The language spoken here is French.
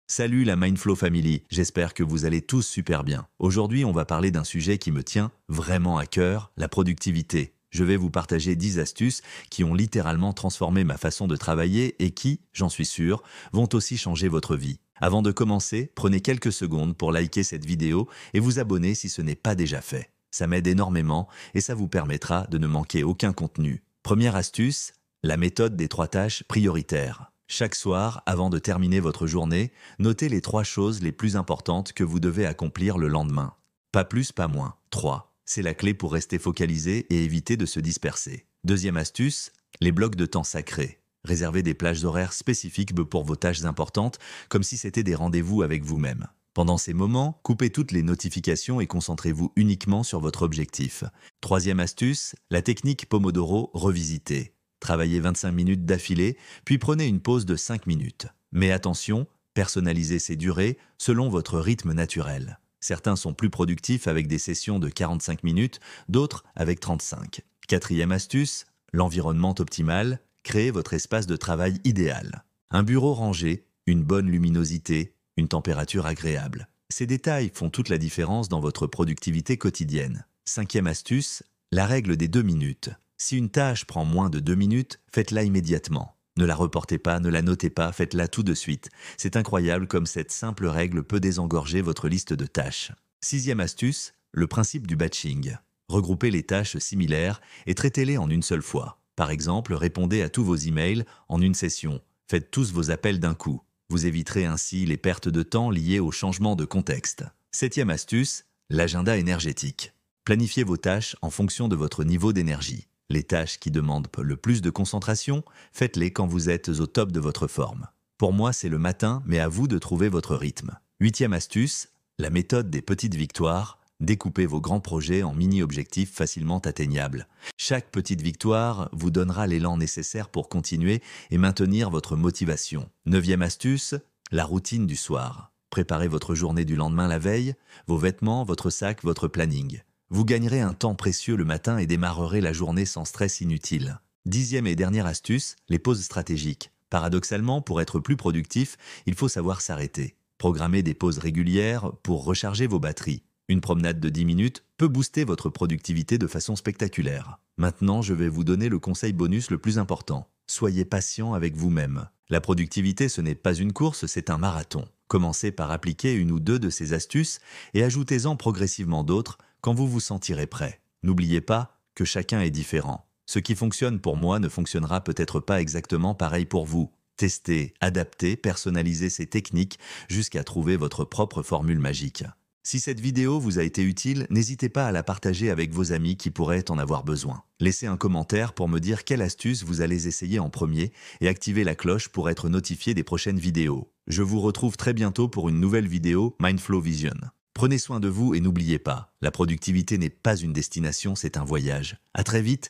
Salut la Mindflow Family, j'espère que vous allez tous super bien. Aujourd'hui, on va parler d'un sujet qui me tient vraiment à cœur, la productivité. Je vais vous partager 10 astuces qui ont littéralement transformé ma façon de travailler et qui, j'en suis sûr, vont aussi changer votre vie. Avant de commencer, prenez quelques secondes pour liker cette vidéo et vous abonner si ce n'est pas déjà fait. Ça m'aide énormément et ça vous permettra de ne manquer aucun contenu. Première astuce, la méthode des 3 tâches prioritaires. Chaque soir, avant de terminer votre journée, notez les 3 choses les plus importantes que vous devez accomplir le lendemain. Pas plus, pas moins. 3. C'est la clé pour rester focalisé et éviter de se disperser. Deuxième astuce, les blocs de temps sacrés. Réservez des plages horaires spécifiques pour vos tâches importantes, comme si c'était des rendez-vous avec vous-même. Pendant ces moments, coupez toutes les notifications et concentrez-vous uniquement sur votre objectif. Troisième astuce, la technique Pomodoro revisitée. Travaillez 25 minutes d'affilée, puis prenez une pause de 5 minutes. Mais attention, personnalisez ces durées selon votre rythme naturel. Certains sont plus productifs avec des sessions de 45 minutes, d'autres avec 35. Quatrième astuce, l'environnement optimal. Créez votre espace de travail idéal. Un bureau rangé, une bonne luminosité, une température agréable. Ces détails font toute la différence dans votre productivité quotidienne. Cinquième astuce, la règle des 2 minutes. Si une tâche prend moins de 2 minutes, faites-la immédiatement. Ne la reportez pas, ne la notez pas, faites-la tout de suite. C'est incroyable comme cette simple règle peut désengorger votre liste de tâches. Sixième astuce, le principe du batching. Regroupez les tâches similaires et traitez-les en une seule fois. Par exemple, répondez à tous vos emails en une session. Faites tous vos appels d'un coup. Vous éviterez ainsi les pertes de temps liées au changement de contexte. Septième astuce, l'agenda énergétique. Planifiez vos tâches en fonction de votre niveau d'énergie. Les tâches qui demandent le plus de concentration, faites-les quand vous êtes au top de votre forme. Pour moi, c'est le matin, mais à vous de trouver votre rythme. Huitième astuce, la méthode des petites victoires. Découpez vos grands projets en mini-objectifs facilement atteignables. Chaque petite victoire vous donnera l'élan nécessaire pour continuer et maintenir votre motivation. Neuvième astuce, la routine du soir. Préparez votre journée du lendemain la veille, vos vêtements, votre sac, votre planning. Vous gagnerez un temps précieux le matin et démarrerez la journée sans stress inutile. Dixième et dernière astuce, les pauses stratégiques. Paradoxalement, pour être plus productif, il faut savoir s'arrêter. Programmez des pauses régulières pour recharger vos batteries. Une promenade de 10 minutes peut booster votre productivité de façon spectaculaire. Maintenant, je vais vous donner le conseil bonus le plus important. Soyez patient avec vous-même. La productivité, ce n'est pas une course, c'est un marathon. Commencez par appliquer une ou deux de ces astuces et ajoutez-en progressivement d'autres quand vous vous sentirez prêt. N'oubliez pas que chacun est différent. Ce qui fonctionne pour moi ne fonctionnera peut-être pas exactement pareil pour vous. Testez, adaptez, personnalisez ces techniques jusqu'à trouver votre propre formule magique. Si cette vidéo vous a été utile, n'hésitez pas à la partager avec vos amis qui pourraient en avoir besoin. Laissez un commentaire pour me dire quelle astuce vous allez essayer en premier et activez la cloche pour être notifié des prochaines vidéos. Je vous retrouve très bientôt pour une nouvelle vidéo Mindflow Vision. Prenez soin de vous et n'oubliez pas, la productivité n'est pas une destination, c'est un voyage. À très vite